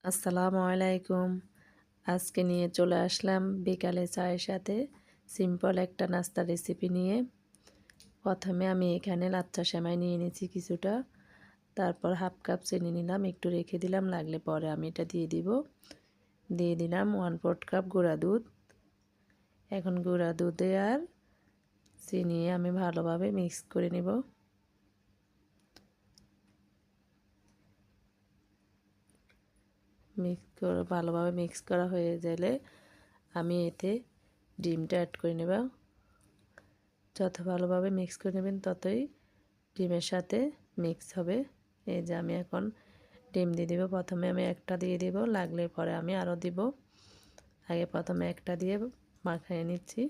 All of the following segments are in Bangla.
আসসালামু আলাইকুম। আজকে নিয়ে চলে আসলাম বিকালে চায়ের সাথে সিম্পল একটা নাস্তা রেসিপি নিয়ে। প্রথমে আমি এখানে লাচ্ছা সেমাই নিয়ে নিয়েছি কিছুটা, তারপর হাফ কাপ চিনি নিলাম, একটু রেখে দিলাম, লাগলে পরে আমি এটা দিয়ে দিব। দিয়ে দিলাম 1/4 কাপ গুঁড়া দুধ। এখন গুঁড়া দুধে আর চিনি আমি ভালোভাবে মিক্স করে নেব। ভালোভাবে মিক্স করা হয়ে গেলে আমি এতে ডিমটা অ্যাড করে নেব। যত ভালোভাবে মিক্স করে নেবেন ততই ডিমের সাথে মিক্স হবে। এই যে আমি এখন ডিম দিয়ে দিব। প্রথমে আমি একটা দিয়ে দিব, লাগলে পরে আমি আরও দিব। আগে প্রথমে একটা দিয়ে মাখিয়ে নিচ্ছি।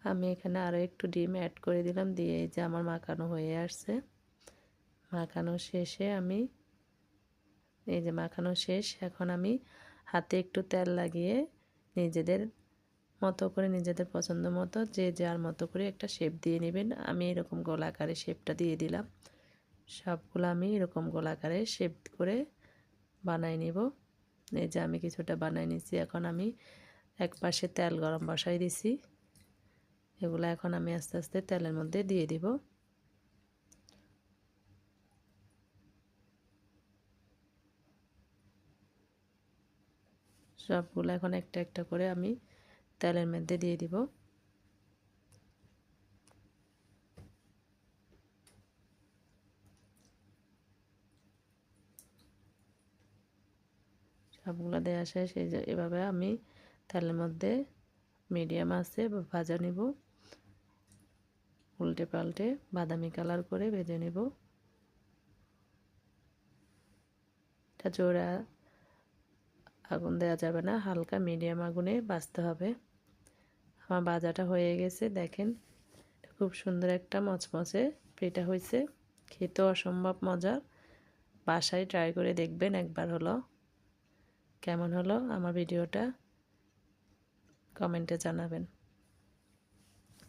আমি এখানে আরও একটু ডিম অ্যাড করে দিলাম, দিয়ে এই যে আমার মাখানো হয়ে আসছে। মাখানো শেষে আমি এই যে মাখানো শেষ। এখন আমি হাতে একটু তেল লাগিয়ে নিজেদের মতো করে, নিজেদের পছন্দ মতো, যে যার মতো করে একটা শেপ দিয়ে নেবেন। আমি এরকম গোলাকারে শেপটা দিয়ে দিলাম। সবগুলো আমি এরকম গোলাকারে শেপ করে বানাই নেব। এই যে আমি কিছুটা বানাই নিছি। এখন আমি এক পাশে তেল গরম বসাই দিছি। এগুলো এখন আমি আস্তে আস্তে তেলের মধ্যে দিয়ে দিব। সবগুলো এখন একটা একটা করে আমি তেলের মধ্যে দিয়ে দিব। সবগুলো দেওয়া শেষ। এই যে এভাবে আমি তেলের মধ্যে মিডিয়াম আঁচে ভাজা নেব, উল্টে পাল্টে বাদামি কালার করে ভেজে নেব। এটা জোরে আগুন দেওয়া যাবে না, হালকা মিডিয়াম আগুনে ভাজতে হবে। আমার ভাজাটা হয়ে গেছে, দেখেন খুব সুন্দর একটা মচমচে পিঠা হয়েছে। খেতেও অসম্ভব মজার। বাসায় ট্রাই করে দেখবেন একবার হলো। কেমন হলো আমার ভিডিওটা কমেন্টে জানাবেন।